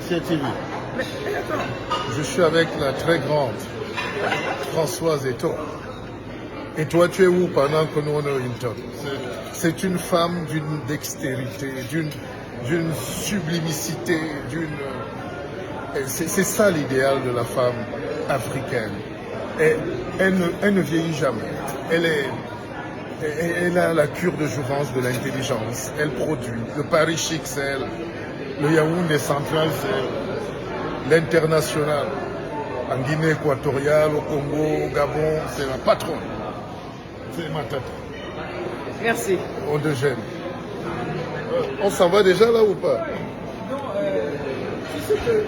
C'est TV. Mais attends. Je suis avec la très grande Françoise Eto. Et toi, tu es où pendant que nous on est au Hilton? C'est une femme d'une dextérité, d'une sublimicité, c'est ça l'idéal de la femme africaine. Et elle ne vieillit jamais. Elle a la cure de jouvence de l'intelligence. Elle produit. Le Paris chic, c'est elle. Le Yaoundé central, c'est l'international. En Guinée équatoriale, au Congo, au Gabon, c'est la patronne. C'est ma tête. Merci. On de gêne. On s'en va déjà là ou pas? Non, tu sais que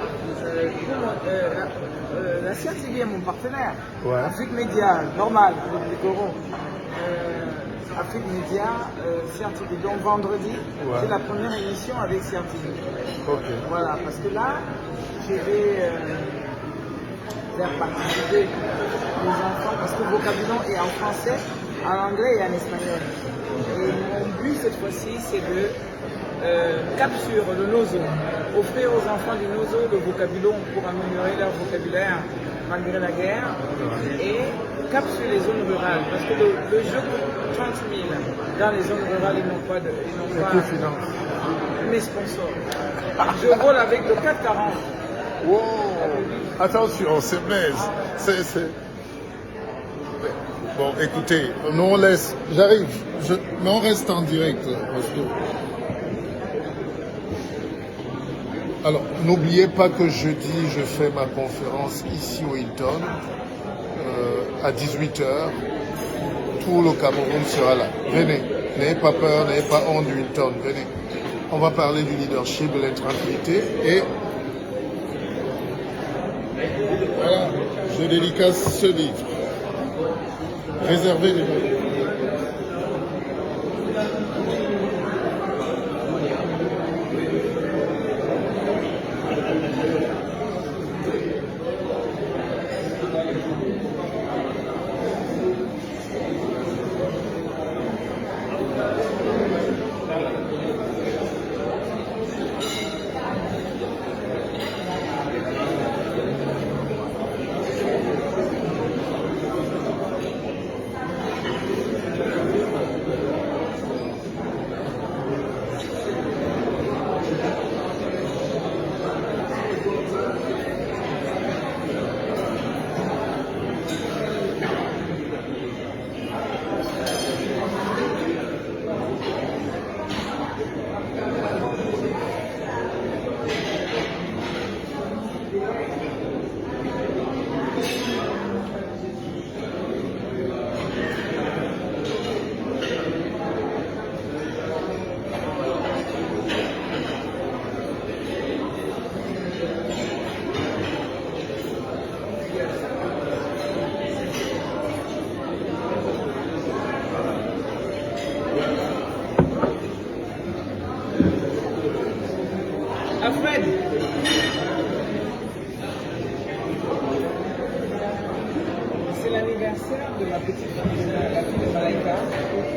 la CRTV est mon partenaire. Ouais. Afrique Média, normal, avec les corons. Afrique Média, CRTV. Donc vendredi, Ouais. c'est la première émission avec CRTV. Ok. Voilà, parce que là, je vais faire participer les enfants, parce que le vocabulaire est en français, en anglais et en espagnol. Et mon but cette fois-ci, c'est de cap sur le NOZO, offrir aux enfants du NOZO le vocabulaire pour améliorer leur vocabulaire malgré la guerre, et cap sur les zones rurales, parce que le jeu coûte 30 000. Dans les zones rurales, ils n'ont pas mes sponsors. Je vole avec le 440. Wow. Attention, c'est baise. Bon, écoutez, nous on laisse. J'arrive. Mais on reste en direct. Alors, n'oubliez pas que jeudi, je fais ma conférence ici au Hilton à 18h. Tout le Cameroun sera là. Venez. N'ayez pas peur, n'ayez pas honte du Hilton. Venez. On va parler du leadership, de l'intractivité et voilà, je dédicace ce livre. Réservé les mots. Alfred, c'est l'anniversaire de ma petite fille, la fille de Malaika.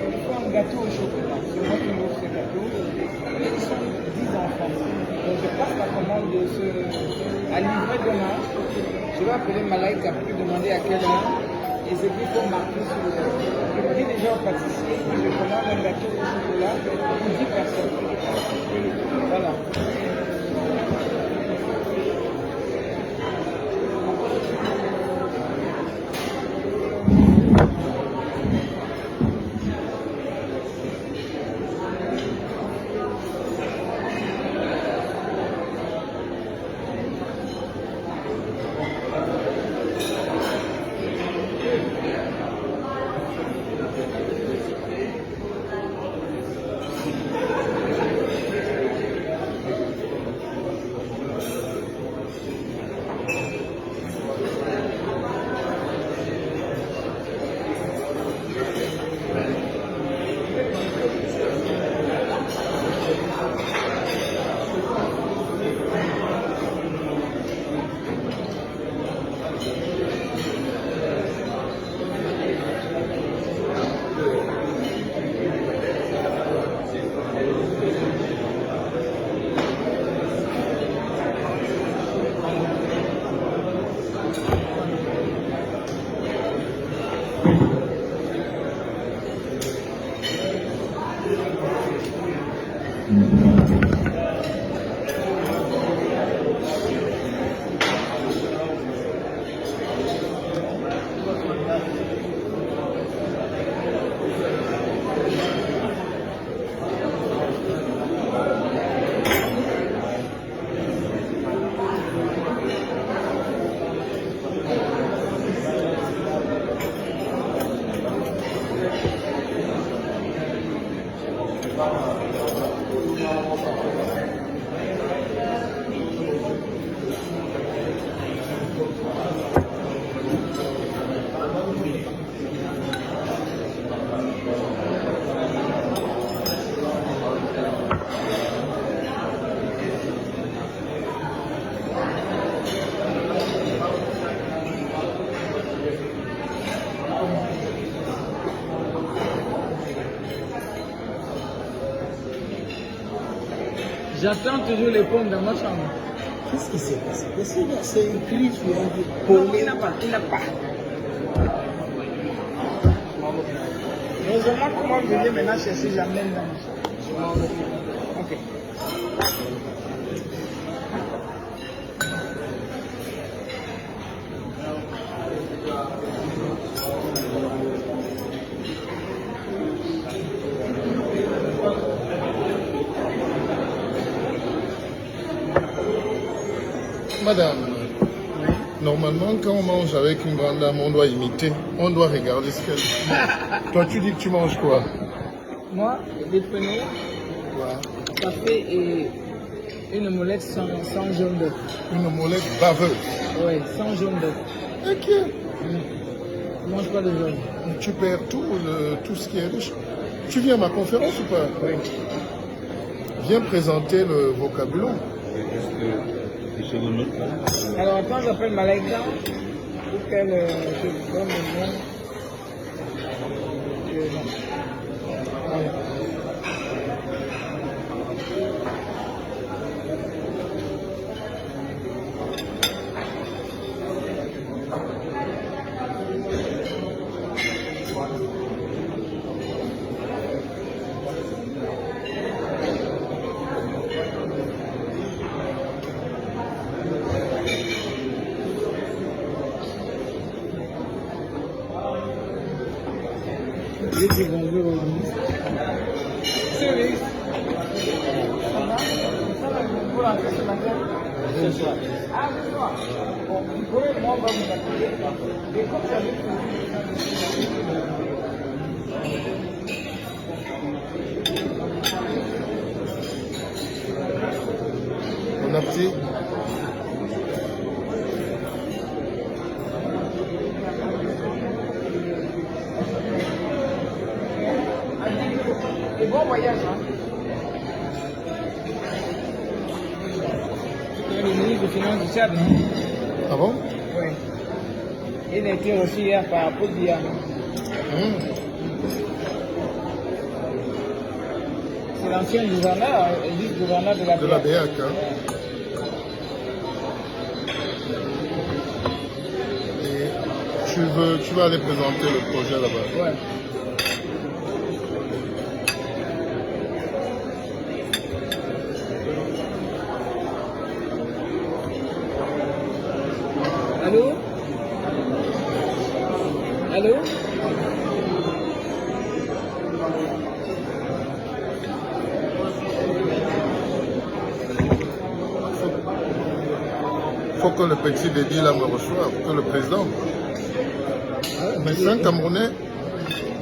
Il faut un gâteau au chocolat. C'est moi qui m'offre ce gâteau. Et ils sont 10 enfants. Donc je passe la commande à livrer demain. Je vais appeler Malaika pour lui demander à quelle heure. Et c'est qu'il faut marquer sur le. Je dis déjà au pâtissier que je commande un gâteau au chocolat pour 10 personnes. Voilà. J'attends toujours les pommes dans ma chambre. Qu'est-ce qui s'est passé? C'est écrit sur un Non, polé. il n'a pas. Heureusement, comment je vais maintenant chercher, j'amène dans ma chambre. Ok. Madame, normalement, quand on mange avec une grande dame, on doit imiter, on doit regarder ce qu'elle fait. Toi, tu dis que tu manges quoi? Moi, des prenez Ouais. café et une omelette sans jaune d'œuf. Une omelette baveuse. Oui, sans jaune d'œuf. Ok. Je ne mange pas de jaune. Tu perds tout ce qui est riche. Tu viens à ma conférence ou pas? Oui. Viens présenter le vocabulaire. Alors, quand j'appelle Malaika, pour qu'elle te donne le nom. Voilà. Je dis bonjour au ministre. Service. Vous rentrez ce matin? Ce soir. Ah, ce soir. Bon, vous pouvez, moi, on va vous appeler. Et comme ça, Bon appétit. et bon voyage. Hein. C'est le ministre des Finances du Tchad. Ah bon? Oui. Il a été reçu hier par Podia. C'est l'ancien gouverneur, vice-gouverneur de la De la BIAC. BEAC, hein? Et tu vas aller présenter le projet là-bas. Ouais. Allô? Allô? Faut que le petit Dédi là me reçoive, que le président. Mais c'est un Camerounais.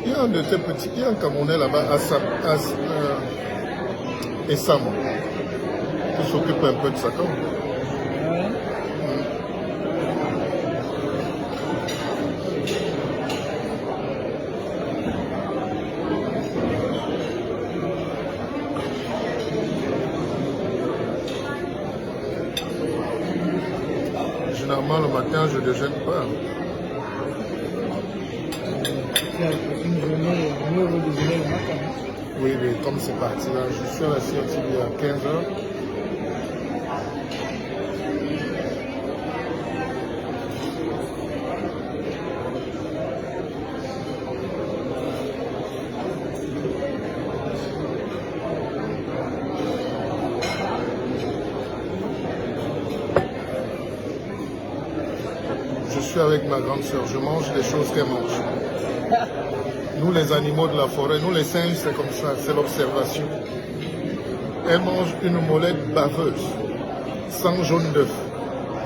Il y a un de tes petits, il y a un Camerounais là-bas, Essam, qui s'occupe un peu de ça. Ouais. Généralement, le matin, je ne déjeune pas. C'est une journée, mieux vaut déjeuner le matin. Oui, mais comme c'est parti là, je suis à la sortie il y a 15 heures. Je suis avec ma grande sœur, je mange les choses qu'elle mange. Nous les animaux de la forêt, nous les singes, c'est comme ça, c'est l'observation. Elle mange une omelette baveuse, sans jaune d'œuf,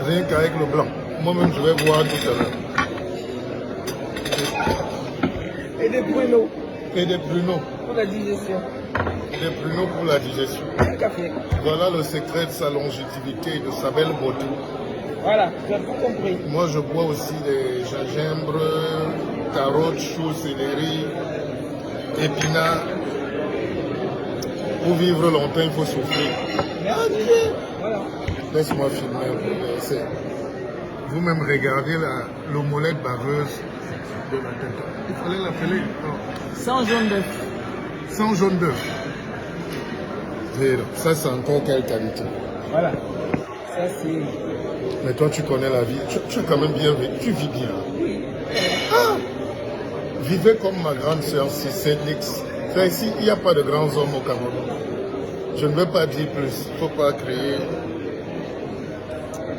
rien qu'avec le blanc. Moi-même, je vais voir tout à l'heure. Et des pruneaux Et des pruneaux, pour la digestion. des pruneaux pour la digestion. Un café. Voilà le secret de sa longévité et de sa belle beauté. Voilà, tu as tout compris. Moi, je bois aussi des gingembre, carottes, choux, céleri, épinards. Pour vivre longtemps, il faut souffrir. Merci. Voilà. Laisse-moi filmer. Vous-même regardez l'omelette baveuse de la tête. Il fallait l'appeler. Sans jaune d'œuf. Sans jaune d'œuf. Pero, ça c'est encore quelle qualité? Voilà. Ça, c'est... Mais toi, tu connais la vie. Tu as quand même bien vécu. Tu vis bien. Ah! Vivez comme ma grande sœur, c'est Nix. Ici, il n'y a pas de grands hommes au Cameroun. Je ne veux pas dire plus. Il ne faut pas créer.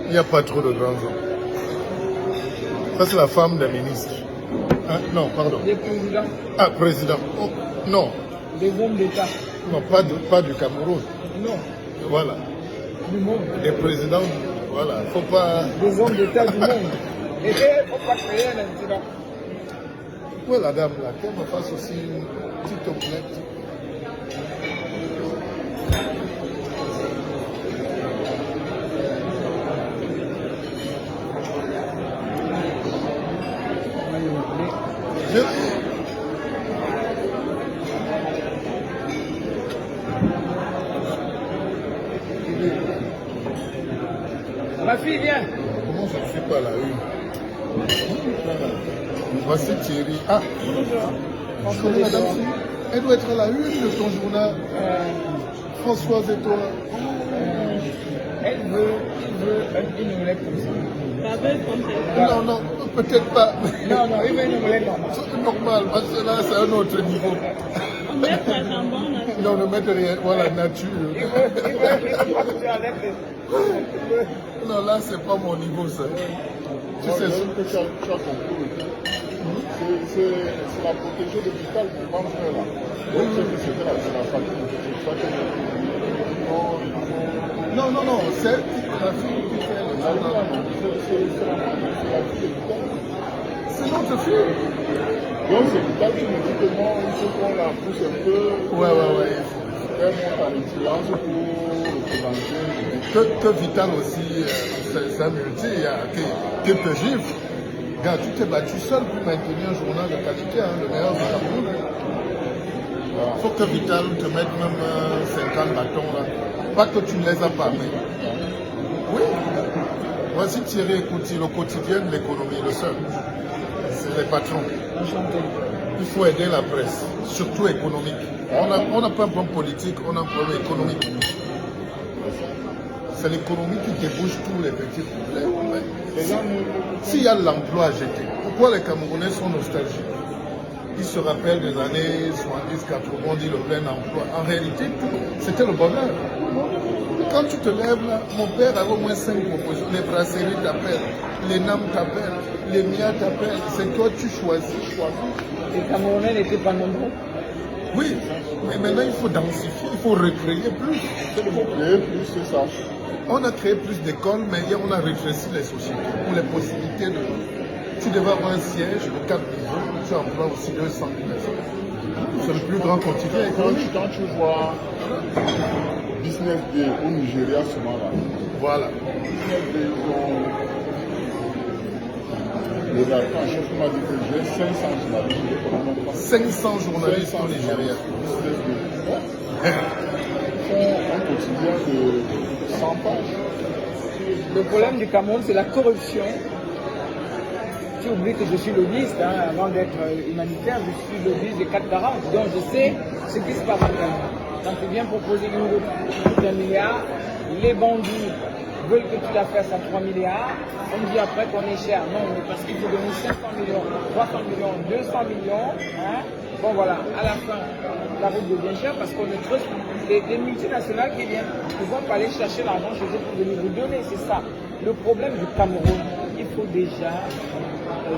Il n'y a pas trop de grands hommes. Ça, c'est la femme d'un ministre. Hein? Non, pardon. Des présidents. Ah, président. Oh, non. Des hommes d'État. Non, pas du Cameroun. Non. Voilà. Du monde. Des présidents. Voilà. Faut pas. Des hommes d'État du monde. Et il ne faut pas créer un incident. Oui, la dame, là, qu'elle me fasse aussi une petite omelette. Ma fille, viens. Comment je ne suis pas la une? Voici Thierry. Ah, je connais madame. Elle doit être à la une de ton journal. Françoise et toi. Il veut une omelette comme ça. Non, non, peut-être pas. Non, non, il veut une omelette normale. C'est normal, parce que là, c'est un autre niveau. On met pas jambon nature. Non, ne mettre rien. Voilà, nature. Il veut tu enlèves les... Non, là, c'est pas mon niveau, ça. Tu sais ce que tu as compris. C'est la protégée de Vital qui va faire là. Donc c'était la famille. C'est ça que non, non, non, c'est la fille qui fait le journal. C'est notre fille. Donc c'est Vital qui me dit que non, il faut qu'on la pousse un peu. Ouais. Elle monte en excellence pour représenter. Que Vital aussi, c'est un multi qui te gifle. Gars, tu t'es battu seul pour maintenir un journal de qualité, hein, le meilleur du Cameroun. Il faut que Vital te mette même 50 bâtons là. Pas que tu ne les as pas, mais. Oui. Voici Thierry Ekouti, le quotidien de l'économie, le seul. C'est les patrons. Il faut aider la presse, surtout économique. On n'a pas un problème politique, on a un problème économique. C'est l'économie qui débouche tous les petits problèmes. S'il y a l'emploi à jeter, pourquoi les Camerounais sont nostalgiques? Ils se rappellent des années 70, 80, on dit le plein emploi. En réalité, c'était le bonheur. Quand tu te lèves là, mon père avait au moins 5 propositions. Les brasseries t'appellent, les NAM t'appellent, les MIA t'appellent. C'est toi, tu choisis. Les Camerounais n'étaient pas nombreux. Oui, mais maintenant il faut densifier, il faut recréer plus. Il faut créer plus, c'est ça. On a créé plus d'écoles, mais hier on a rétréci les sociétés pour les possibilités de... Tu devais avoir un siège de 4 niveaux, tu emploies aussi 200 000 personnes. C'est le plus grand quotidien économique. Quand tu vois Business Day au Nigeria, souvent là. Voilà. Business Day, ils ont... Le Dakar, je m'a dit que j'ai 500 journalistes. 500 journalistes au Nigeria. Un quotidien de 100 pages. Le problème du Cameroun, c'est la corruption. Tu oublies que je suis lobbyiste, hein, avant d'être humanitaire, je suis lobbyiste des 440, donc je sais ce qui se passe en Cameroun. Quand tu viens proposer une route d'1 milliard, les bandits veulent que tu la fasses à 3 milliards, on me dit après qu'on est cher. Non, mais parce qu'il faut donner 500 millions, 300 millions, 200 millions. Hein. Bon voilà, à la fin, la route devient chère parce qu'on est trop... Les multinationales qui viennent, ils ne vont pas aller chercher l'argent chez eux pour venir vous donner, c'est ça. Le problème du Cameroun, il faut déjà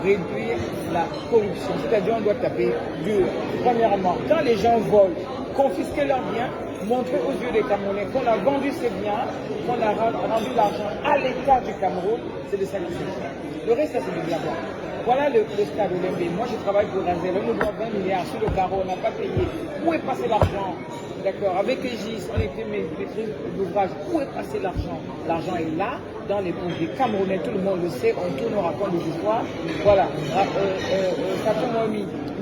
réduire la corruption. C'est-à-dire on doit taper dur. Premièrement, quand les gens volent, confisquer leurs biens, montrer aux yeux des Camerounais qu'on a vendu ces biens, qu'on a rendu l'argent à l'État du Cameroun, c'est de ça qu'il s'agit. Le reste, ça c'est du blabla. Voilà le stade olympique. Moi, je travaille pour Razel. On nous doit 20 milliards sur le carreau, on n'a pas payé. Où est passé l'argent? D'accord, avec Aegis, on était maîtrise d'ouvrage. Où est passé l'argent? L'argent est là, dans les poches des Camerounais, tout le monde le sait, on tourne, on raconte des histoires. Voilà, ça tombe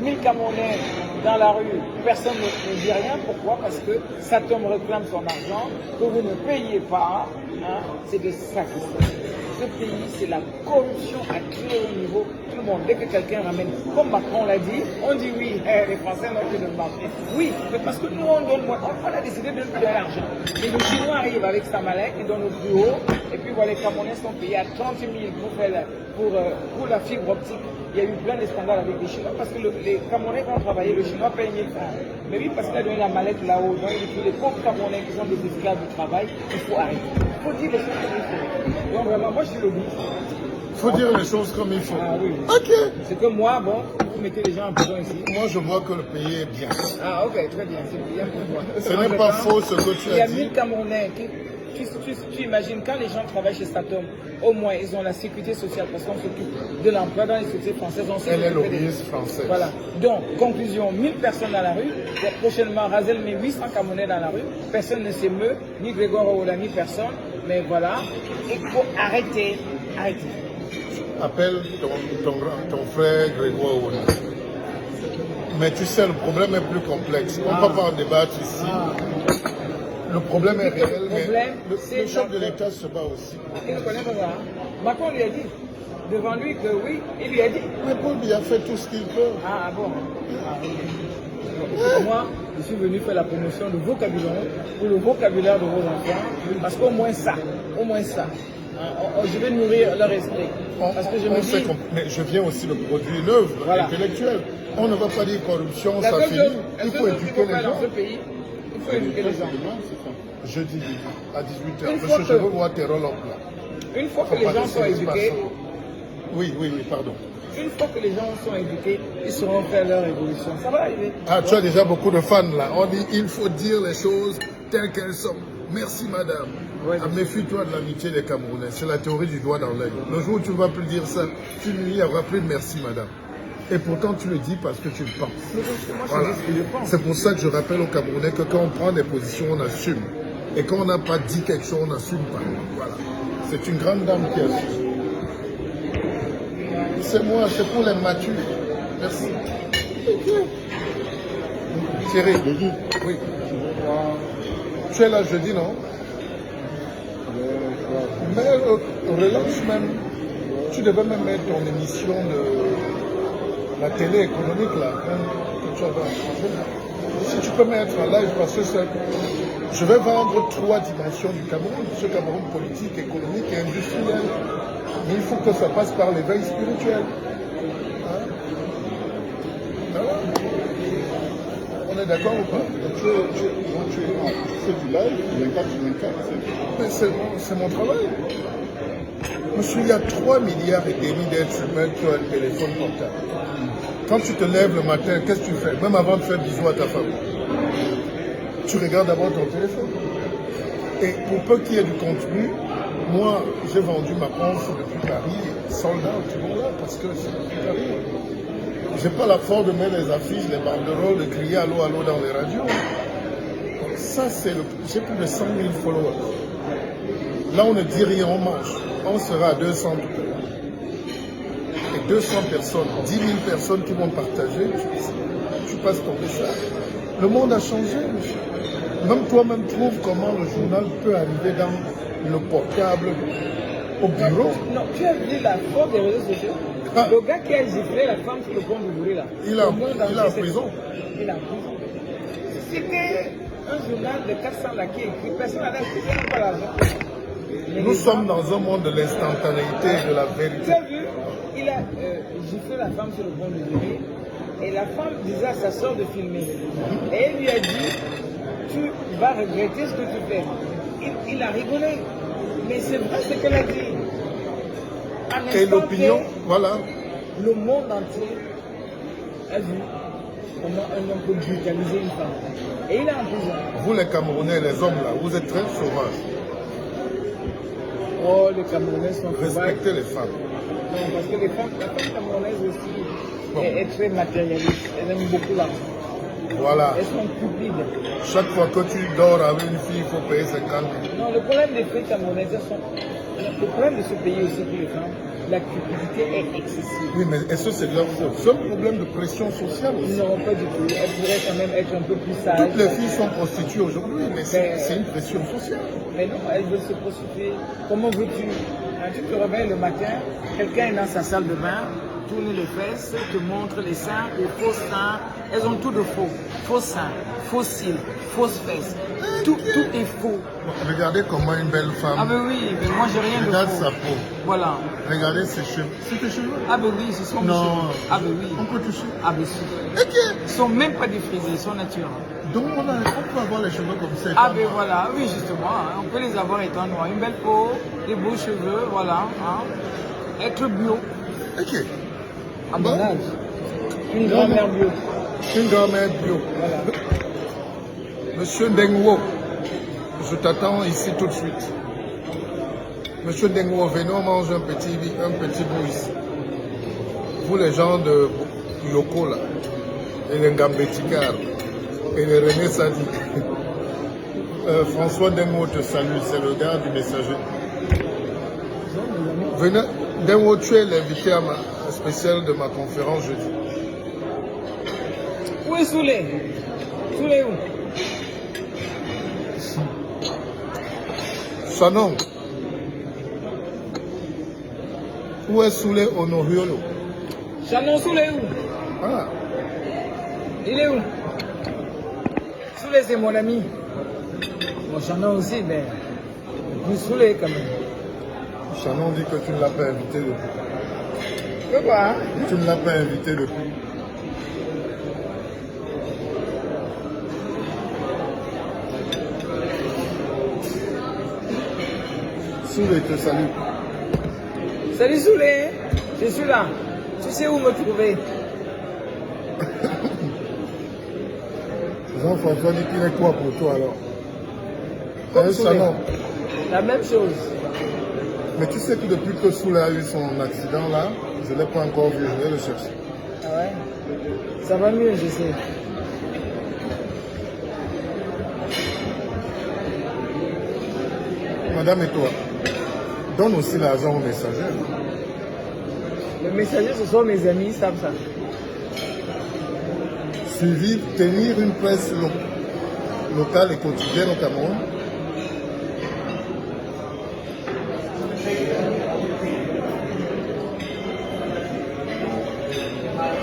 1000 Camerounais dans la rue, personne ne dit rien. Pourquoi? Parce que Satom réclame son argent, que vous ne payez pas. Hein, c'est de ça qu'il s'agit. Ce pays, c'est la corruption à très haut niveau. Tout le monde, dès que quelqu'un ramène, comme Macron l'a dit, on dit oui, les Français n'ont plus de marché. Oui, mais parce que nous, on donne moins. On a décidé de donner l'argent. Mais le Chinois arrive avec sa malette, il donne au plus haut, et puis voilà, les Camerounais sont payés à 30 000 pour la fibre optique. Il y a eu plein de scandales avec les Chinois parce que les Camerounais qui ont travaillé, le Chinois paye 1000 francs. Mais oui, parce qu'il a donné la mallette là-haut, donc les pauvres Camerounais qui sont des esclaves du travail, il faut arrêter. Il faut dire les choses comme il faut. Donc vraiment, moi je suis lobbyiste. Il faut dire les choses comme il faut. Ah oui. Ok. C'est que moi, bon, vous mettez les gens en prison ici. Moi, je vois que le pays est bien. Ah ok, très bien, c'est bien pour moi. Ce n'est pas faux ce que tu Il y as a dit. 1000 Camerounais qui... Tu imagines, quand les gens travaillent chez Statom, au moins ils ont la sécurité sociale parce qu'on s'occupe de l'emploi dans les sociétés françaises. Elle est lobbyiste française. Voilà. Donc, conclusion, 1000 personnes dans la rue. Prochainement, Razel met 800 Camerounais dans la rue. Personne ne s'émeut, ni Grégoire Owola, ni personne. Mais voilà, il faut arrêter. Arrêter. Appelle ton frère Grégoire Owola. Mais tu sais, le problème est plus complexe. On ne peut pas en débattre ici. Le problème est réel, mais le chef de l'État se bat aussi. Il ne connaît pas ça. Macron lui a dit, devant lui, que oui, il lui a dit. Mais Paul Biya fait tout ce qu'il peut. Ah bon. Ah, okay. Moi, je suis venu faire la promotion de vocabulaire pour le vocabulaire de vos enfants, parce qu'au moins ça, je vais nourrir leur esprit. Parce que je me dis... Mais je viens aussi de produire une œuvre intellectuelle. On ne va pas dire corruption, ça finit. Il faut éduquer les gens. Il faut éduquer les gens. Jeudi à 18h. Monsieur, je veux voir tes roll-up là. Une fois que les gens sont éduqués. Oui, pardon. Une fois que les gens sont éduqués, ils sauront faire leur évolution. Ça va arriver. Ah, tu as déjà beaucoup de fans là. On dit il faut dire les choses telles qu'elles sont. Merci madame. Ouais, méfie-toi de l'amitié des Camerounais. C'est la théorie du doigt dans l'œil. Le jour où tu ne vas plus dire ça, tu n'y auras plus de merci madame. Et pourtant, tu le dis parce que tu le penses. Voilà. C'est pour ça que je rappelle aux Camerounais que quand on prend des positions, on assume. Et quand on n'a pas dit quelque chose, on n'assume pas. Voilà. C'est une grande dame qui assume. C'est moi, c'est pour les matures. Merci. Thierry, oui. Tu es là jeudi, non? Mais relâche même. Tu devais même mettre ton émission de la télé économique là, que tu avais en français. Si tu peux mettre en live, parce que je vais vendre 3 dimensions du Cameroun, ce Cameroun politique, économique et industriel. Mais il faut que ça passe par l'éveil spirituel. Hein? Voilà. On est d'accord ou pas? Tu fais du live, 24/24. Mais c'est mon travail. Monsieur, il y a 3 milliards et demi d'êtres humains qui ont un téléphone portable. Quand tu te lèves le matin, qu'est-ce que tu fais? Même avant de faire bisous à ta femme, tu regardes d'abord ton téléphone. Et pour peu qu'il y ait du contenu, moi, j'ai vendu ma conf depuis Paris, sold out, voilà, parce que c'est depuis Paris. J'ai pas la force de mettre les affiches, les banderoles, de crier allô, allô dans les radios. Donc ça, j'ai plus de 100 000 followers. Là, on ne dit rien, on mange. On sera à 200 tout à l'heure. Et 200 personnes, 10 000 personnes qui vont partager, tu passes ton message. Le monde a changé, monsieur. Même toi-même trouve comment le journal peut arriver dans le portable, au bureau. Non, tu as vu la force des réseaux sociaux. Le gars qui a giflé la femme sur le pont de Bouré là. Il est en prison. Il est en prison. C'était un journal de 400 là qui écrit. Personne n'a écrit, pas l'argent. Nous sommes dans un monde de l'instantanéité, de la vérité. Tu as vu, il a giflé la femme sur le pont de Bouré. Et la femme disait à sa soeur de filmer. Et elle lui a dit, tu vas regretter ce que tu fais. Il a rigolé. Mais c'est vrai ce qu'elle a dit. Et l'opinion, voilà. Le monde entier a vu comment un homme peut brutaliser une femme. Et il est en prison. Vous les Camerounais, les hommes là, vous êtes très sauvages. Oh, les Camerounais sont sauvages. Respectez les femmes. Non, parce que la femme camerounaise aussi est très matérialiste. Elle aime beaucoup l'argent. Voilà. Elles sont cupides. Chaque fois que tu dors avec une fille, il faut payer 50 000. Non, le problème des filles camerounaises, le problème de ce pays aussi pour les femmes, la cupidité est excessive. Oui, mais est-ce que c'est leur faute? C'est un problème de pression sociale aussi. Non, pas du tout. Elles pourraient quand même être un peu plus sages. Toutes les filles sont prostituées aujourd'hui, mais c'est une pression sociale. Mais non, elles veulent se prostituer. Comment veux-tu? Quand tu te réveilles le matin, quelqu'un est dans sa salle de bain, tourne les fesses, te montre les seins, les faux seins. Elles ont tout de faux. Faux seins, faux cils, fausses fesses. Tout est faux. Regardez comment une belle femme. Ah ben oui, mais moi j'ai rien de Regarde faux. sa peau. Voilà. Regardez ses cheveux. C'est tes cheveux? Ah ben oui, ce sont mes Non. cheveux. Ah ben oui. On peut toucher. Ah ben si. Ok. Ils sont même pas défrisés, ils sont naturels. Donc on peut avoir les cheveux comme ça. Ah ben voilà, oui justement, hein, on peut les avoir étant noirs. Une belle peau, des beaux cheveux, voilà. Hein. Être bio. Ok. À Bon. mon âge. Une grand-mère bio. Une grand-mère bio. Voilà. Monsieur Dengwo, je t'attends ici tout de suite. Monsieur Dengwo, venez, on mange un petit bout ici. Vous les gens de locaux là, et les Gambetikar, et les René Sadi. François Dengwo te salue, c'est le gars du messager. Venez, Dengwo, tu es l'invité à spécial de ma conférence jeudi. Où est Soulé? Soulé où? Sanon. Où est Soulé Honoriolo? Chanon Soulé où? Ah, Il est où? Soulé c'est mon ami. Bon Chanon aussi, mais plus Soulé quand même. Sanon dit que tu ne l'as pas invité depuis. Pourquoi hein? Tu ne l'as pas invité depuis. Soulé te salue. Salut Soulé, je suis là. Tu sais où me trouver? Jean-François dit qu'il est quoi pour toi alors? Comme Soulé. Sanon. La même chose. Mais tu sais que depuis que Soulé a eu son accident là, je ne l'ai pas encore vu, je vais le chercher. Ah ouais? Ça va mieux, je sais. Madame et toi, donne aussi l'argent aux messagers. Les messagers, ce sont mes amis, ils savent ça. Suivi, tenir une presse locale et quotidienne au Cameroun.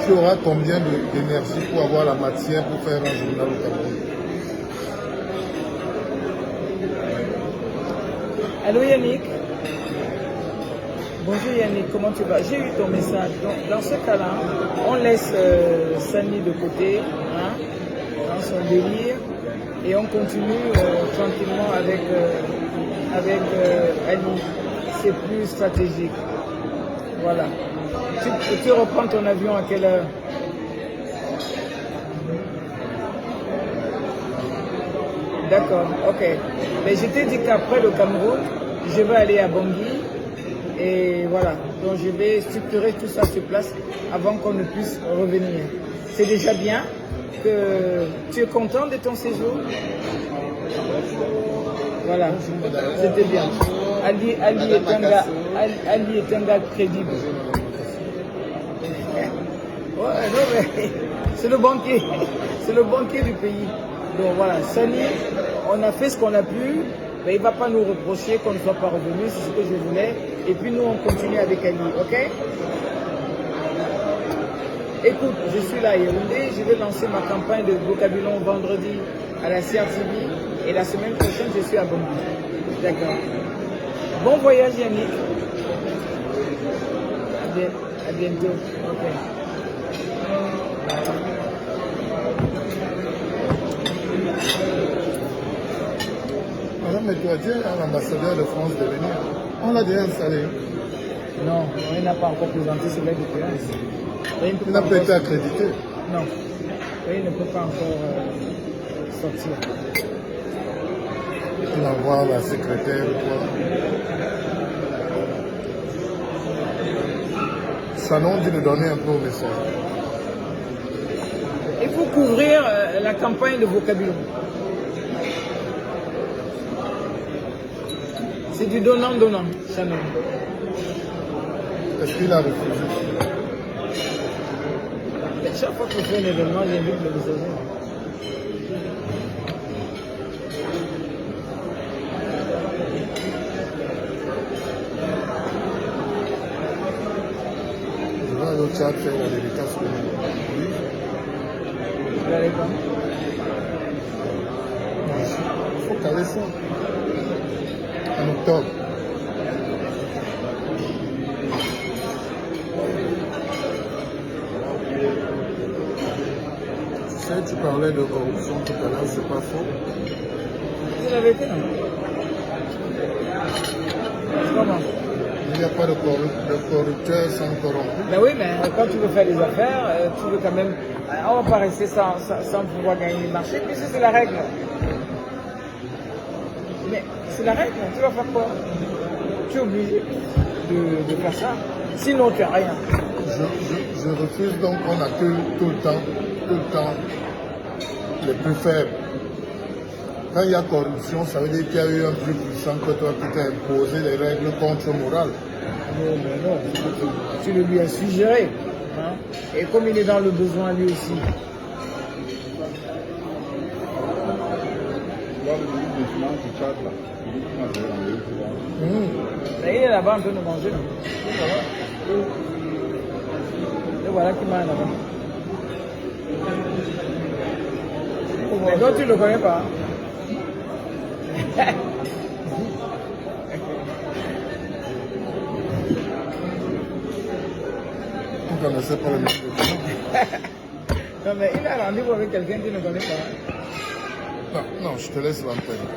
Tu auras combien d'énergie pour avoir la matière pour faire un journal au Cameroun? Allô Yannick? Bonjour Yannick, comment tu vas? J'ai eu ton message. Donc, dans ce cas-là, on laisse Sani de côté, hein, dans son délire, et on continue tranquillement avec Ali. C'est plus stratégique. Voilà. Tu reprends ton avion à quelle heure? D'accord, ok. Mais je t'ai dit qu'après le Cameroun, je vais aller à Bangui. Et voilà, donc je vais structurer tout ça sur place avant qu'on ne puisse revenir. C'est déjà bien que tu es content de ton séjour. Voilà, c'était bien. Ali est un gars crédible. Ouais, non, mais c'est le banquier. C'est le banquier du pays. Donc voilà, Sani, on a fait ce qu'on a pu. Mais il ne va pas nous reprocher qu'on ne soit pas revenu, c'est ce que je voulais. Et puis nous, on continue avec Ali, ok? Écoute, je suis là à Yaoundé, je vais lancer ma campagne de vocabulon vendredi à la CRTV. Et la semaine prochaine, je suis à Bangui. D'accord. Bon voyage Yannick. À bientôt. Ok. Madame, mais toi, tu es l'ambassadeur de France de venir. On l'a déjà installé. Non, il n'a pas encore présenté ses lettres de créance. Il n'a pas été accrédité. Non, il ne peut pas encore sortir. Il envoie la secrétaire ou quoi. Sanon dit de donner un peu au message. Il faut couvrir la campagne de vocabulaire. C'est du donnant-donnant, Chanel. Est-ce qu'il a refusé? Chaque fois qu'on fait un événement, j'invite le messager. Je vais aller au Tchad faire la dédicace pour lui. Vous allez pas? Il faut caler ça. En octobre. Tu sais, tu parlais de corruption tout à l'heure, c'est pas faux. C'est la vérité, non? Comment? Il n'y a pas de corrupteur sans corrompu. Ben oui, mais quand tu veux faire des affaires, tu veux quand même... on va pas rester sans pouvoir gagner les marchés, puisque c'est la règle. Mais c'est la règle, tu vas faire quoi? Tu es obligé de faire ça. Sinon, tu n'as rien. Je refuse donc qu'on accuse tout le temps, les plus faibles. Quand il y a corruption, ça veut dire qu'il y a eu un plus puissant que toi qui t'a imposé les règles contre-morales. Non, mais non, tu le lui as suggéré. Hein? Et comme il est dans le besoin lui aussi. Mais il est là-bas en train de manger. Et voilà qui m'a là-bas. Mais donc tu ne le connais pas. On ne connaissait pas le ministre de Finances. Non, mais il a rendez-vous avec quelqu'un qui ne connaît pas. Non, je te laisse l'antenne.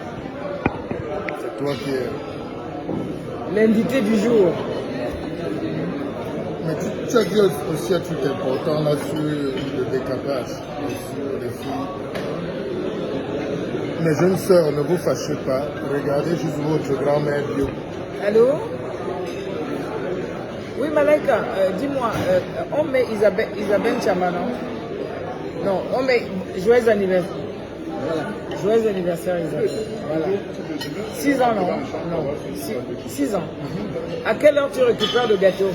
C'est toi qui es... L'invité du jour. Mais tu as dit aussi un truc important là sur le décapage, sur les filles. Mes jeunes sœurs, ne vous fâchez pas. Regardez juste votre grand-mère bio. Allô? Oui, Malaika, dis-moi, on met Isabelle Chama, non? Non, on met joyeux anniversaire. Voilà. Joyeux anniversaire, Isabelle. Voilà. 6 ans, non? Non. 6 ans. À quelle heure tu récupères le gâteau?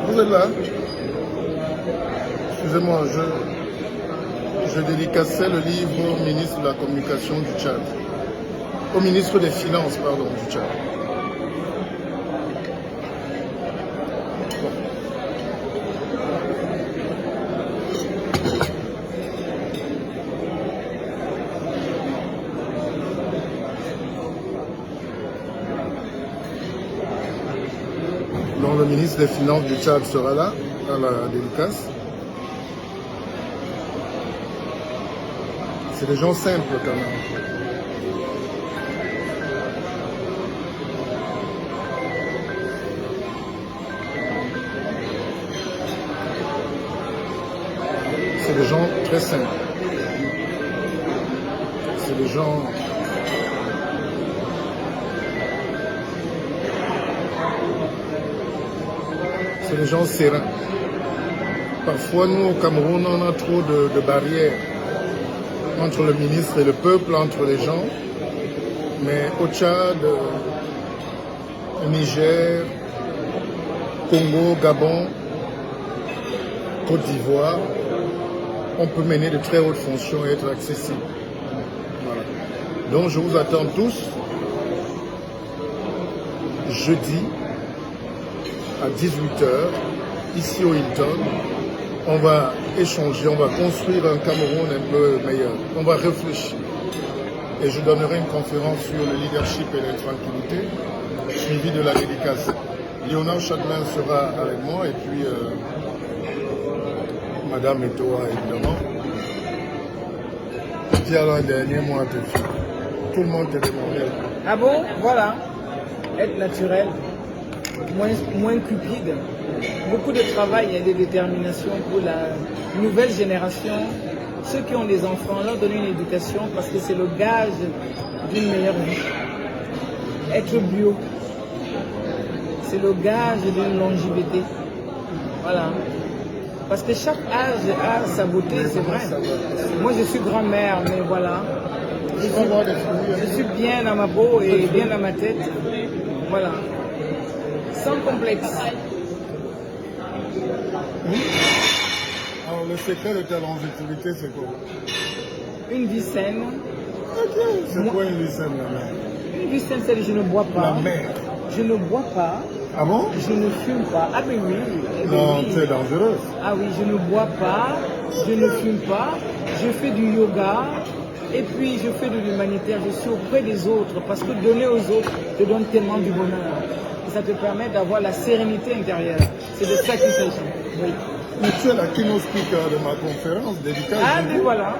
Vous êtes là? Excusez-moi, je dédicaçais le livre au ministre de la Communication du Tchad. Au ministre des Finances, pardon, du Tchad. Donc le ministre des Finances du Tchad sera là, à la dédicace. C'est des gens simples quand même. C'est des gens très simples. C'est des gens... C'est des gens sereins. Parfois, nous, au Cameroun, on a trop de barrières entre le ministre et le peuple, entre les gens. Mais au Tchad, au Niger, Congo, Gabon, Côte d'Ivoire, on peut mener de très hautes fonctions et être accessible. Voilà. Donc je vous attends tous jeudi à 18h, ici au Hilton. On va échanger, on va construire un Cameroun un peu meilleur. On va réfléchir. Et je donnerai une conférence sur le leadership et la tranquillité, suivi de la dédicace. Léonard Chadlin sera avec moi et puis Madame Etoa, évidemment. Qui alors un dernier mot à te faire. Tout le monde te demandait. Ah bon? Voilà. Être naturel, moins cupide. Beaucoup de travail et de détermination pour la nouvelle génération. Ceux qui ont des enfants, leur donner une éducation parce que c'est le gage d'une meilleure vie. Être bio, c'est le gage d'une longévité. Voilà. Parce que chaque âge a sa beauté, c'est vrai. Moi, je suis grand-mère, mais voilà. Je suis bien dans ma peau et bien dans ma tête. Voilà. Sans complexe. Alors, le secret de ta longévité, c'est quoi? Une vie saine. C'est quoi une vie saine, la mère? Une vie saine, c'est que je ne bois pas. La mère. Je ne bois pas. Ah bon? Je ne fume pas. Ah mais oui. Non, oui. c'est dangereux. Ah oui, je ne bois pas, je ne fume pas, je fais du yoga, Et puis je fais de l'humanitaire, je suis auprès des autres, parce que donner aux autres te donne tellement du bonheur. Et ça te permet d'avoir la sérénité intérieure. C'est de ça qu'il s'agit. Oui. Mais tu es la keynote speaker de ma conférence dédicace. Ah, mais voilà.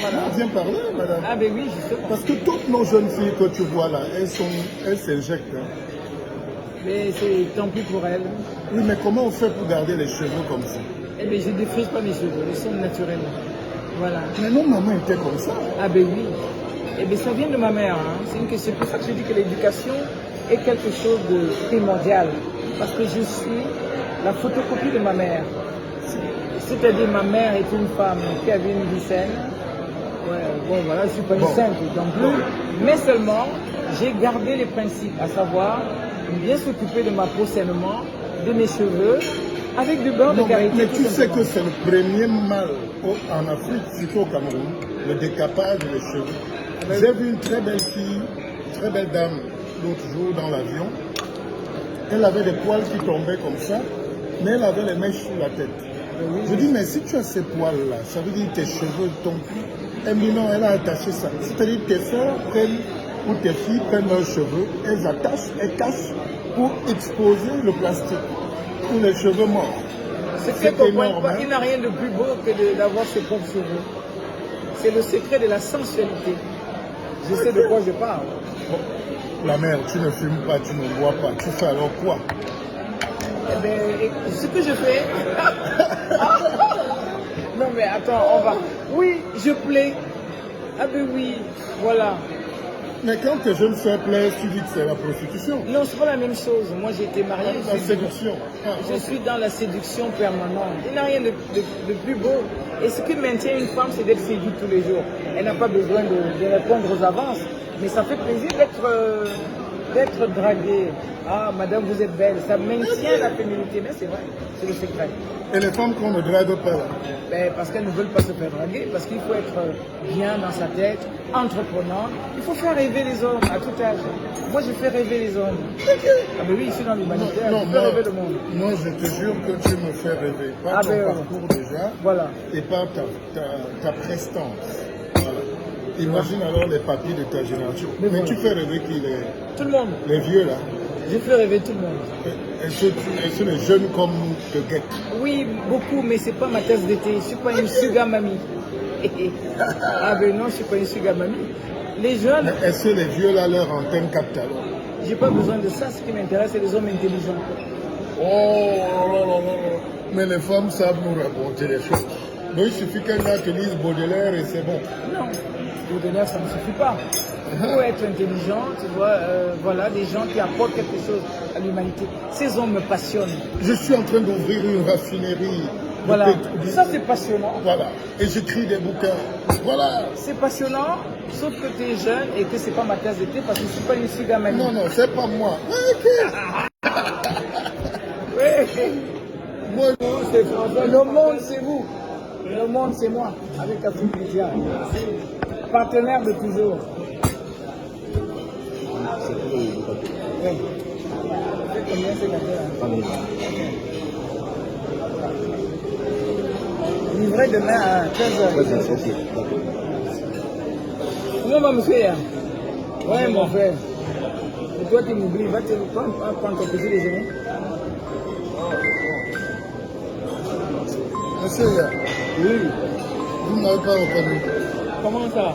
Voilà. Viens parler, madame. Ah, ben oui, justement. Parce que toutes nos jeunes filles que tu vois là, elles s'injectent. Hein. Mais c'est tant pis pour elles. Oui, mais comment on fait pour garder les cheveux comme ça? Eh bien, je ne défrise pas mes cheveux, ils sont naturels. Voilà. Mais non, maman était comme ça. Ah ben oui. Eh bien, ça vient de ma mère. Hein. C'est pour ça que je dis que l'éducation est quelque chose de primordial. Parce que je suis la photocopie de ma mère. C'est-à-dire, ma mère est une femme qui avait une vie saine. Ouais, bon, voilà, je ne suis pas une sainte non plus. Mais seulement, j'ai gardé les principes, à savoir bien s'occuper de ma peau sainement, de mes cheveux, avec du beurre de karité. Mais tu sais que c'est le premier mal en Afrique, surtout au Cameroun, le décapage des cheveux. J'ai vu une très belle fille, très belle dame, l'autre jour dans l'avion. Elle avait des poils qui tombaient comme ça, mais elle avait les mèches sur la tête. Je dis, mais si tu as ces poils-là, ça veut dire que tes cheveux tombent plus. Elle me dit non, elle a attaché ça. C'est-à-dire que tes soeurs prennent, ou tes filles prennent leurs cheveux, elles attachent, elles cachent pour exposer le plastique, pour les cheveux morts. C'est énorme. Il n'a rien de plus beau que d'avoir ses propres cheveux. C'est le secret de la sensualité. Je sais de quoi je parle. Bon, la mère, tu ne fumes pas, tu ne bois pas. Tu fais alors quoi? Eh bien, ce que je fais... Non mais attends, on va... Oui, je plais. Ah ben oui, voilà. Mais quand tes jeunes soeurs plaisent, tu dis que c'est la prostitution. Non, c'est pas la même chose. Moi, j'ai été mariée. La séduction. Je suis dans la séduction permanente. Il n'y a rien de plus beau. Et ce qui maintient une femme, c'est d'être séduite tous les jours. Elle n'a pas besoin de répondre aux avances. Mais ça fait plaisir d'être draguée. Ah, madame, vous êtes belle. Ça maintient la féminité. Mais c'est vrai, c'est le secret. Et les femmes qu'on ne drague pas là? Ben, parce qu'elles ne veulent pas se faire draguer, parce qu'il faut être bien dans sa tête, entreprenant. Il faut faire rêver les hommes à tout âge. Moi, je fais rêver les hommes. Ah ben oui, je suis dans l'humanitaire, je fais rêver le monde. Moi, je te jure que tu me fais rêver. Par ton parcours déjà, voilà. Et par ta prestance. Voilà. Imagine alors les papiers de ta génération. Mais voilà. Tu fais rêver qui tout le monde. Les vieux là. Je fais rêver tout le monde. Est-ce que les jeunes comme nous te guettent? Oui, beaucoup, mais c'est pas ma tasse d'été. Je ne suis pas une sugar mamie. Ah ben non, je ne suis pas une sugar mamie. Les jeunes... Est-ce que les vieux là, leur antenne capte alors? J'ai pas besoin de ça. Ce qui m'intéresse, c'est les hommes intelligents. Oh, mais les femmes savent nous raconter les choses. Donc il suffit qu'un gars te lise Baudelaire et c'est bon. Non, Baudelaire, ça ne suffit pas. Il faut être intelligent, tu vois, voilà, des gens qui apportent quelque chose à l'humanité. Ces hommes me passionnent. Je suis en train d'ouvrir une raffinerie. Voilà, ça c'est passionnant. Voilà, et j'écris des bouquins. Voilà. C'est passionnant, sauf que tu es jeune et que c'est pas ma tasse d'été parce que je ne suis pas une sugar mamie. Non, non, c'est pas moi. Moi, c'est François. Le monde, c'est vous. Le monde, c'est moi, avec Afrique Média. Partenaire de toujours. Oui. Combien c'est la Livré demain à 15h. Comment va me faire? Ouais, mon frère. Et toi, tu m'oublies. Va te prendre ton petit déjeuner. Monsieur, oui. Vous n'avez pas reconnu. Comment ça?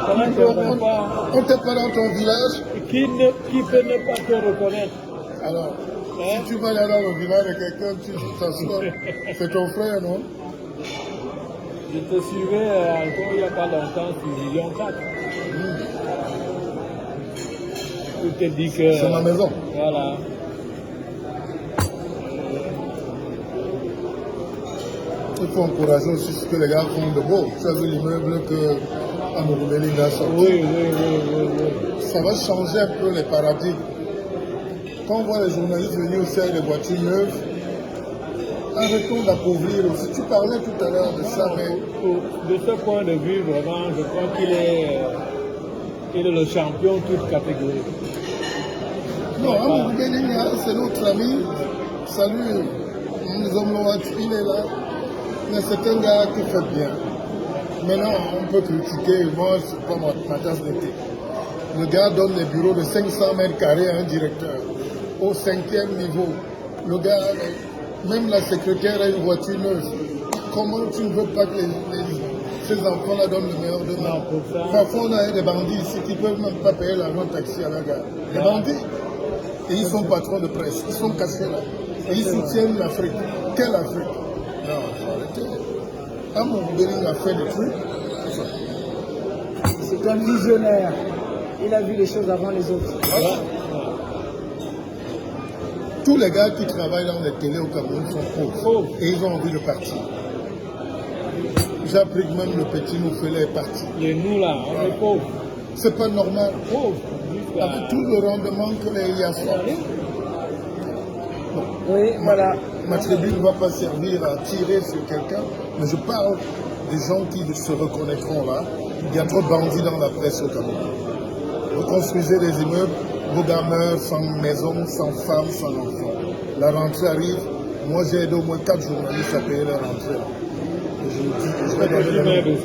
Comment tu ne reconnais pas? On t'est pas dans ton village? Qui peut ne pas te reconnaître? Alors, si tu vas aller dans le village de quelqu'un, tu t'assois. C'est ton frère, non? Je te suivais encore il n'y a pas longtemps sur Vision 4. Tu te dis que... C'est ma maison. Voilà. Il faut encourager aussi ce que les gars font de beau. Tu as vu l'immeuble que Amourou-Béline a sorti. Oui. Ça va changer un peu les paradigmes. Quand on voit les journalistes venir aussi avec des voitures neuves, arrêtons d'appauvrir aussi. Tu parlais tout à l'heure de ça, mais... De ce point de vue, vraiment, je crois qu'il est le champion toute catégorie. Non, Amourou-Béline, c'est notre ami. Salut, nous hommes il est là. Mais c'est un gars qui fait bien. Maintenant, on peut critiquer, moi, c'est pas ma tasse de thé. Le gars donne des bureaux de 500 mètres carrés à un directeur, au 5e niveau. Le gars, même la secrétaire a une voiture neuve. Comment tu ne veux pas que ces enfants-là donnent le meilleur de nous? Parfois, on a des bandits ici qui ne peuvent même pas payer l'argent de taxi à la gare. Des bandits. Et ils sont patrons de presse. Ils sont cachés là. Et ils soutiennent l'Afrique. Quelle Afrique? Non, faut arrêter. Amon Béling a fait des trucs. C'est un visionnaire. Il a vu les choses avant les autres. Voilà. Tous les gars qui travaillent dans les télés au Cameroun sont pauvres. Et ils ont envie de partir. J'ai appris que même le petit Moufele est parti. Et nous là, on est pauvres. C'est pas normal. Pauvres. Avec tout le rendement que les IA font. Bon. Oui, voilà. Ma tribu ne va pas servir à tirer sur quelqu'un, mais je parle des gens qui se reconnaîtront là. Il y a trop de bandits dans la presse au Cameroun. Vous construisez des immeubles, vos gars meurent sans maison, sans femme, sans enfant. La rentrée arrive. Moi, j'ai aidé au moins 4 journalistes à payer leur rentrée. Et je vous dis que je vais donner les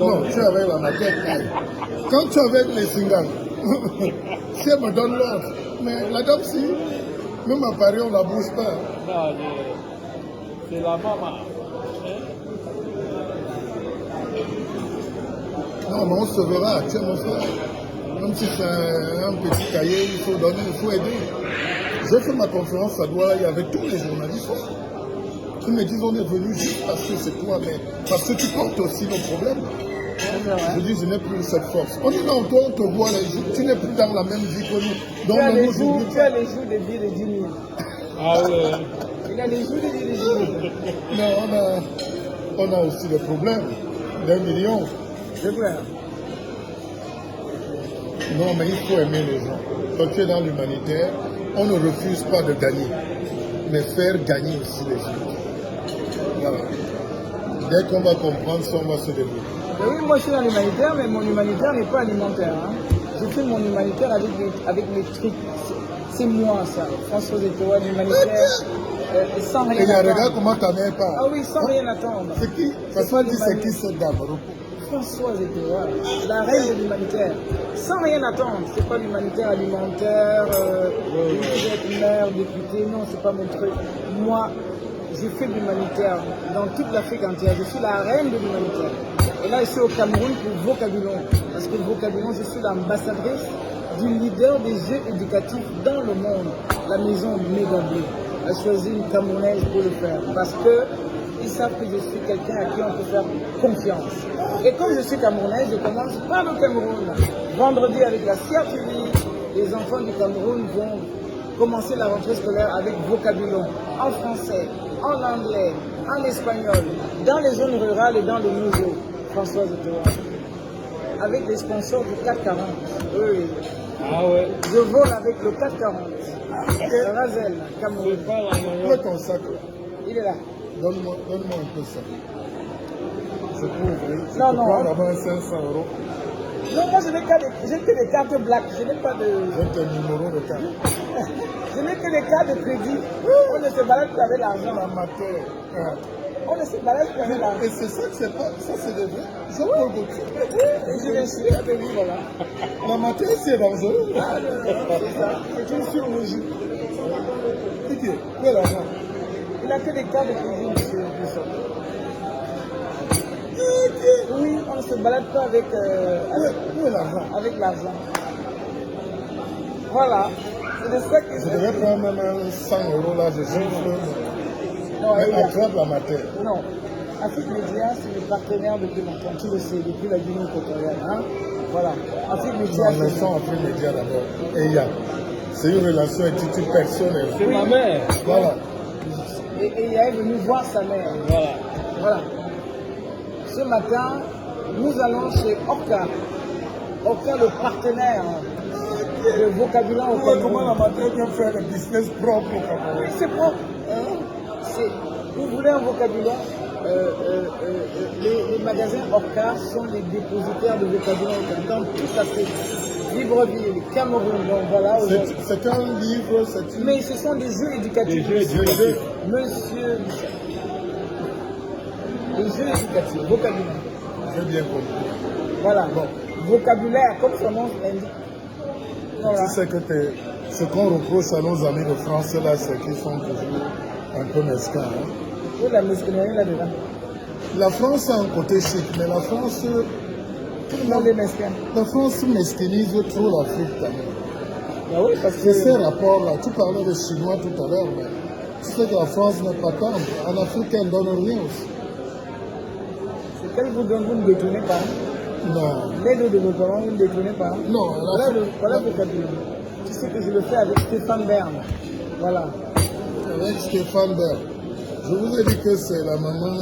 non, tu es avec la maquette. Quand tu es avec les singles, si elle me donne l'ordre, mais la dame, si, même à Paris, on ne la bouge pas. Non, c'est la maman. Non, mais on se verra, tu es mon frère. Même si c'est un petit cahier, il faut donner, il faut aider. J'ai fait ma conférence à Douala, il y avait tous les journalistes. Ils me disent, on est venu juste parce que c'est toi, mais parce que tu portes aussi nos problèmes. Je dis, je n'ai plus cette force. On est dans toi, on te voit les jours, tu n'es plus dans la même vie que nous. Donc, Tu as les jours de vie de 10 000. Ah ouais. Il a les jours de vie de 10 000. Non, on a aussi des problèmes d'1 million. C'est clair. Non, mais il faut aimer les gens. Quand tu es dans l'humanitaire, on ne refuse pas de gagner, mais faire gagner aussi les gens. Voilà. Dès qu'on va comprendre ça, on va se développer. Oui, moi je suis dans l'humanitaire, mais mon humanitaire n'est pas alimentaire. Hein. Je fais mon humanitaire avec mes trucs. C'est moi ça. François Zetoa, l'humanitaire, sans rien attendre. Et attendre. regarde comment ta mère parle. Ah oui, sans rien attendre. C'est qui? C'est qui cette dame? François Zetoa, la reine de l'humanitaire. Sans rien attendre. C'est pas l'humanitaire alimentaire, être maire, député. Non, c'est pas mon truc. Moi, j'ai fait de l'humanitaire dans toute l'Afrique entière. Je suis la reine de l'humanitaire. Et là, je suis au Cameroun pour Vocabulon. Parce que Vocabulon, je suis l'ambassadrice du leader des jeux éducatifs dans le monde. La maison Mégabé a choisi une Camerounaise pour le faire. Parce qu'ils savent que je suis quelqu'un à qui on peut faire confiance. Et comme je suis Camerounaise, je commence par le Cameroun. Vendredi, avec la CRTV, les enfants du Cameroun vont commencer la rentrée scolaire avec Vocabulon, en français, en anglais, en espagnol, dans les zones rurales et dans les nouveaux. Françoise Zetoa, avec les sponsors du 440. Oui. Ah ouais. Je vole avec le 440. Razel, Cameroun. Où est ton sac là? Il est là. Donne-moi un peu ça. Je peux ouvrir. Non, non. Prends d'abord 500 €. Non, moi j'ai que des cartes black. Je n'ai pas de. J'ai tes numéros de carte. Je n'ai que des cartes de crédit. On ne se balade plus avec l'argent. Amateur. On ne se balade plus avec l'argent. Et c'est ça que c'est pas. Ça c'est des vrais. Jean-Paul Gaultier. Je l'ai su avec lui, voilà. L'amateur c'est dangereux. Ah, non, c'est ça. C'est une chirurgie. Ok. Où est l'argent? Il n'a que des cartes de crédit, monsieur Bissot. Oui, on ne se balade pas avec, Où est l'argent? avec l'argent. Voilà. C'est de ça que Je devrais prendre même un 100 € là, je souffle. Non, Mais attrape l'amateur. non. Afrique Média, c'est le partenaire depuis longtemps. Tu le sais, depuis la Guinée équatoriale. Hein? Voilà. Afrique Média, Non, laissons Afrique Média d'abord. Et il y a. C'est une relation attitude personnelle. C'est ma mère. Voilà. Et il est venu voir sa mère. Voilà. Voilà. Ce matin, nous allons chez Orca. Orca, le partenaire de Vocabulaire au Comment Cameroun. l'amateur peut faire le business propre au Cameroun? C'est propre. Vous voulez un vocabulaire, les magasins Orca sont les dépositaires de vocabulaire dans toute l'Afrique. Libreville, Cameroun, donc voilà. C'est un livre, c'est une... Mais ce sont des jeux éducatifs. Des jeux éducatifs. Monsieur Michel. Les jeux éducatifs, vocabulaire. J'ai bien compris. Voilà. Bon. Vocabulaire, comme son nom l'indique. Voilà. Tu sais que ce qu'on reproche à nos amis de France, là, c'est qu'ils sont toujours un peu mesquins. Hein. Où la mesquinerie là-dedans? La France a un côté chic, mais la France... Tout le monde est mesquin. La France mesquinise trop l'Afrique quand même. Ah oui, parce que... C'est ces rapports-là. Tu parlais des Chinois tout à l'heure, mais tu sais que la France n'est pas tendre. En Afrique, elle ne donne rien aussi. C'est quel vous donne, vous ne détournez pas? Non. L'aide au développement, vous ne détournez pas? Non. Voilà le vocabulaire. Tu sais que je le fais avec Stéphane Bern. Voilà. Avec Stéphane Bern. Je vous ai dit que c'est la maman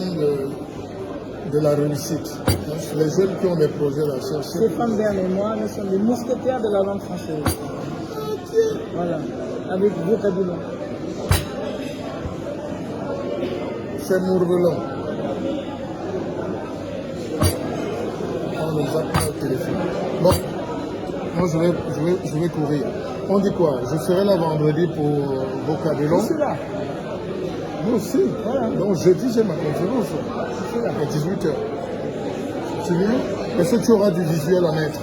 de la réussite. Les jeunes qui ont des projets à chercher. Stéphane Bern et moi, nous sommes les mousquetaires de la langue française. Voilà. Avec vocabulaire. C'est Mourvelon. On nous appelle au téléphone. Bon, moi je vais courir. On dit quoi? Je serai là vendredi pour vocabulaire. Je suis là. Moi aussi. Voilà. Donc jeudi j'ai ma conférence. Je suis là. À 18h. Tu viens? Est-ce que tu auras du visuel à mettre?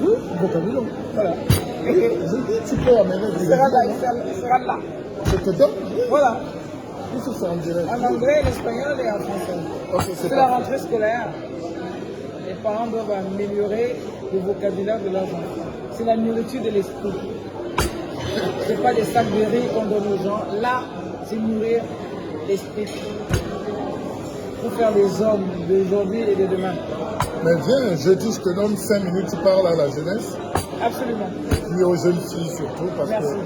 Oui, vocabulaire. Voilà. Je dis, tu peux amener du Il sera là, visuel. il sera là. Je te donne? Voilà. Tout ça en direct. En anglais, l'espagnol et en français. Ok, c'est C'est la rentrée scolaire. Les parents doivent améliorer le vocabulaire de leurs enfants. C'est la nourriture de l'esprit. Ce n'est pas des sacs de riz qu'on donne aux gens. Là, c'est nourrir l'esprit. Pour faire les hommes d'aujourd'hui et de demain. Mais viens, jeudi, je te donne 5 minutes, tu parles à la jeunesse. Absolument. Puis aux jeunes filles surtout, parce Merci. que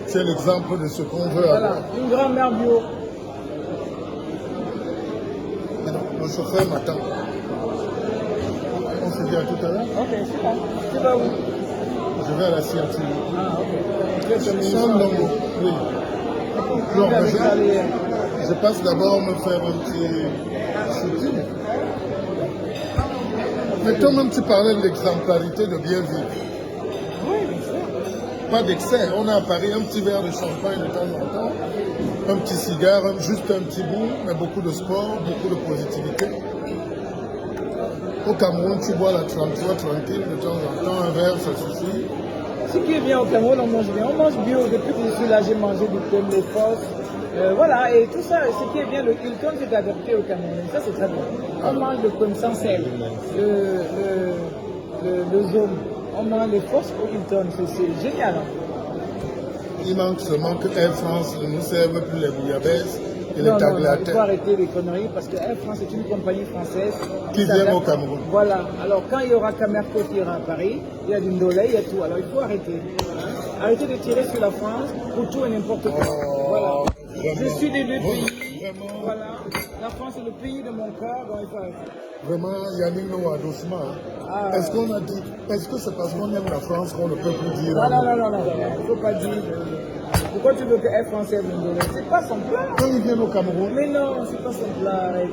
c'est l'exemple de ce qu'on veut Voilà, avoir. une grand-mère bio. Mais non, le chauffeur m'attend. On se dit à tout à l'heure. Ok, c'est bon. Tu vas où? Je vais à la signature. Ah, ok. Tu es sur Sans Longo, oui. Non, mais je passe d'abord me faire un petit shooting. Mais toi-même, tu parlais de l'exemplarité de bien vivre. Oui, bien sûr. Pas d'excès. On a à Paris un petit verre de champagne de temps en temps, un petit cigare, juste un petit bout, mais beaucoup de sport, beaucoup de positivité. Au Cameroun, tu bois la 33 tranquille, de temps en temps, un verre, ça suffit. Ce qui est bien au Cameroun, on mange bien. On mange bio. Depuis que je suis là, j'ai mangé du thym, des fosses. Voilà, et tout ça, ce qui est bien, le Hilton s'est adapté au Cameroun. Ça, c'est très bien. On mange le thym sans sel, le zone. On mange les fosses au Hilton. C'est génial. Hein. Il manque seulement que Air France ne nous serve plus les bouillabaisse et les Non, il tagliatelles. faut arrêter les conneries parce que Air France est une compagnie française Qui vient s'adapte. au Cameroun. Voilà. Alors, quand il y aura Camerco qui ira à Paris, il y a du Ndolé, il y a tout. Alors, il faut arrêter. Arrêtez de tirer sur la France pour tout et n'importe quoi. Voilà. Je suis des deux pays. Vraiment. Voilà. La France est le pays de mon corps, donc il faut arrêter. Vraiment, Yannick Noah, doucement. Ah. Est-ce qu'on a dit, est-ce que c'est parce qu'on aime la France qu'on ne peut plus dire? Non. Il ne faut pas dire. Pourquoi tu veux que Air France ait Ndolé? C'est pas son plat. Quand ils viennent au Cameroun, Mais non, c'est pas son plat. Arrête.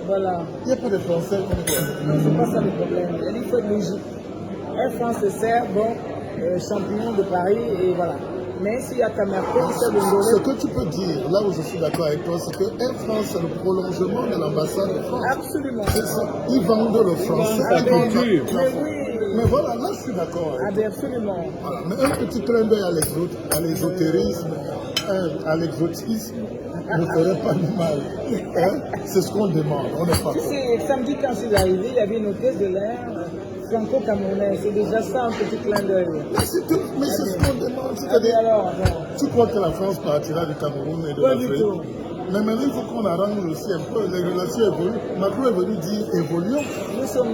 Voilà. il n'y a pas de Français comme toi. Non, c'est pas ça le problème. Il faut être logique. Air France se sert, bon, champignon de Paris, et voilà. Mais s'il y a Camerco, il sert de Ce Ndolé. que tu peux dire, là où je suis d'accord avec toi, c'est que Air France, c'est le prolongement de l'ambassade de France. Absolument. C'est ça. Ils vendent le français. vendent la culture. Mais oui. Mais voilà, là, je suis d'accord avec Ah, toi. ben absolument. Voilà. Mais un petit clin d'œil à l'ésotérisme, à l'exotisme, ne ferait pas de mal. Hein? C'est ce qu'on demande, on n'est pas Tu contre. sais, samedi, quand je suis arrivé, il y avait une hôtesse de l'air franco-camerounaise. C'est déjà ça, un petit clin d'œil. Mais c'est ce qu'on demande. Ah, mais C'est-à-dire, alors, bon. tu crois que la France partira du Cameroun et de Pas du l'Afrique? tout. Mais maintenant, il faut qu'on arrange aussi un peu. Les relations évoluent. Macron est venu dire évoluons. Nous sommes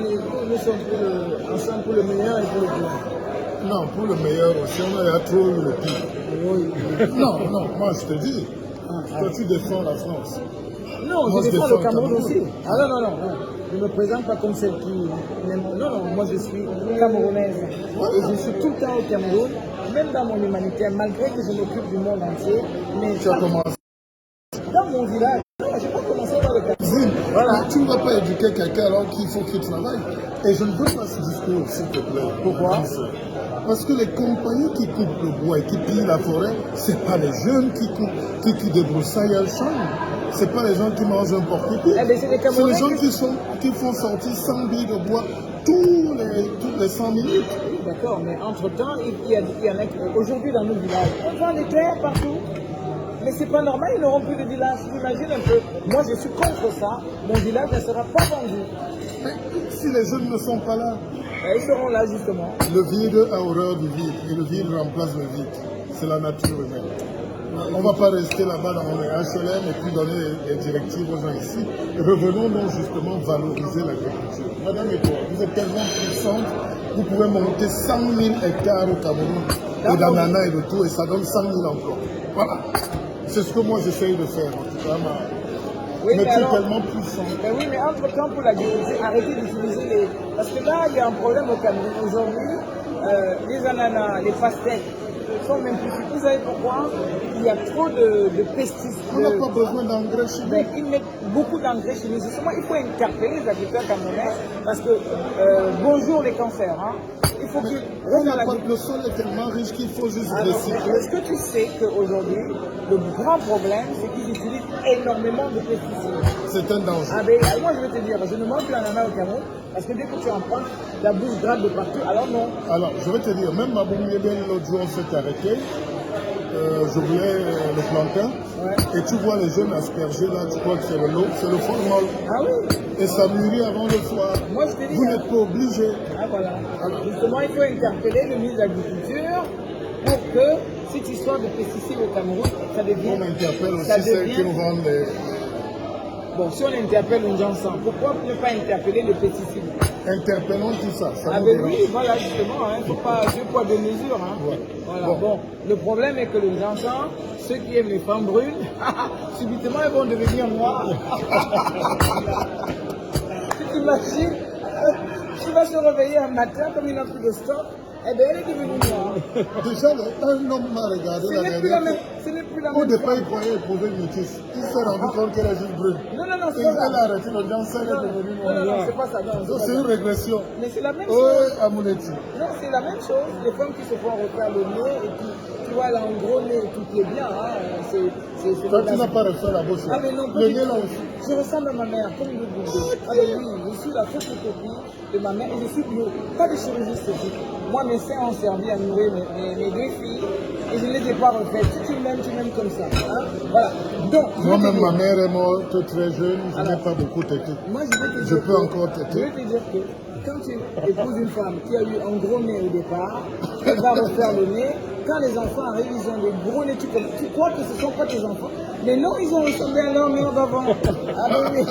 ensemble pour le meilleur et pour le pire. Non, pour le meilleur aussi, on a trop eu le pire. Oui. Non, moi je te dis, toi tu défends la France. Non, Moi, je je défends défends le Cameroun le aussi. Cameroun. Ah non. Je ne me présente pas comme celle qui... Non, moi je suis camerounaise. Et je suis tout le temps au Cameroun, même dans mon humanitaire, malgré que je m'occupe du monde entier. Mais Tu as commencé. dans mon village, non, je n'ai pas commencé par le Cameroun. Voilà. Tu ne vas pas éduquer quelqu'un alors qu'il faut qu'il travaille. Et je ne veux pas ce discours, s'il te plaît. Pourquoi? Parce que les compagnies qui coupent le bois et qui pillent la forêt, c'est pas les jeunes qui débroussaillent un champ. C'est pas les gens qui mangent un porc-épic. Eh ben, c'est les Camerounais les gens qui font sortir 100 billes de bois toutes les 100 minutes. Oui, d'accord, mais entre-temps, il y en a qui... Aujourd'hui, dans nos villages, on vend des terres partout. Mais c'est pas normal, ils n'auront plus de village. Imagine un peu. Moi, je suis contre ça. Mon village ne sera pas vendu. Mais si les jeunes ne sont pas là, Et ils seront là, justement. le vide a horreur du vide. Et le vide remplace le vide. C'est la nature humaine. On ne va pas rester là-bas dans les HLM et puis donner les directives aux gens ici. Revenons donc justement valoriser l'agriculture. Madame et toi, vous êtes tellement puissante, vous pouvez monter 100 000 hectares au Cameroun, et d'ananas et de tout, et ça donne 100 000 emplois. Voilà. C'est ce que moi j'essaye de faire, en tout cas. Oui, mais tu es alors, tellement puissant. Mais oui, mais entre-temps, pour l'agriculture, arrêtez d'utiliser les... Parce que là, il y a un problème au Cameroun. Aujourd'hui, les ananas, les pastèques sont même plus... Vous savez pourquoi? Il y a trop de pesticides. On n'a pas besoin d'engrais chimiques. Ben, ils mettent beaucoup d'engrais chimiques. Justement, il faut interpeller les agriculteurs camerounais parce que, bonjour les cancers, hein. Il faut qu'ils... Le sol est tellement riche qu'il faut juste recycler. Est-ce que tu sais qu'aujourd'hui, le grand problème, c'est qu'ils utilisent énormément de pesticides? C'est un danger. Ah ben, moi je vais te dire, je ne mange plus l'ananas au Cameroun parce que dès que tu en prends, la bouche gratte de partout. Alors non. Alors, je vais te dire, même ma boum l'autre jour, on s'est arrêté. Je voulais le plantain. Ouais. Et tu vois les jeunes aspergés là, tu crois que c'est le formol. Ah oui. Et ça mûrit avant le soir. Moi je te dis. Vous n'êtes pas obligé. Ah voilà. Alors, justement, il faut interpeller le ministre de l'Agriculture pour que cette histoire de pesticides au Cameroun, ça devienne. On interpelle aussi ça celles devient- qui nous vendent les... Bon, si on interpelle une Janssen, pourquoi ne pas interpeller les pesticides? Interpellons tout ça. Ah nous ben dérange. oui, voilà justement, hein, faut pas deux poids deux mesures. Hein. Ouais. Voilà. Bon, le problème est que les enfants, ceux qui aiment les femmes brunes, subitement ils vont devenir noirs. Tu t'imagines, tu vas se réveiller un matin comme il n'a plus de stock, eh bien elle est devenue noire. Déjà, un homme m'a regardé Ce la n'est plus la dernière même, fois. ce n'est plus la Au même départ, femme. il croyait éprouver une métisse. Il s'est rendu compte qu'elle est juste brune. Non, non, non, Et c'est il pas a ça. arrêté le Janssen est devenu Non, non, non, noir. c'est pas ça. Non, Donc c'est c'est pas une ça. régression. Mais c'est la même Oui, chose. Amouleti. Non, c'est la même chose. Les femmes qui se font refaire le nez et qui, tu vois, là, en gros nez, tout est bien. Hein, c'est Toi, tu n'as pas refait la bouche. Ah, mais non, pas Le du nez tout. là aussi. Je ressemble à ma mère, comme une boucle. Ah, ben oui, je suis la photocopie de ma mère et je suis bio. Pas de chirurgie esthétique. Moi, mes seins ont servi à nourrir mes deux filles et je ne les ai pas refaites. Si tu m'aimes comme ça. Hein? Voilà. Donc, Moi-même, ma mère est morte très jeune. Je n'ai pas beaucoup tété. moi, je vais te dire Je peux que- encore Je téter. vais te dire que quand tu épouses une femme qui a eu un gros nez au départ, elle va refaire le nez. Quand les enfants arrivent, ils ont des gros nez. Tu crois que ce ne sont pas tes enfants. Mais non, ils ont ressemblé à leur mère d'avant. Ah ben oui.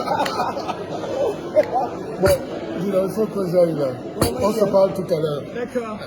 Bon, il faut que j'aille là. On se parle tout à l'heure. D'accord.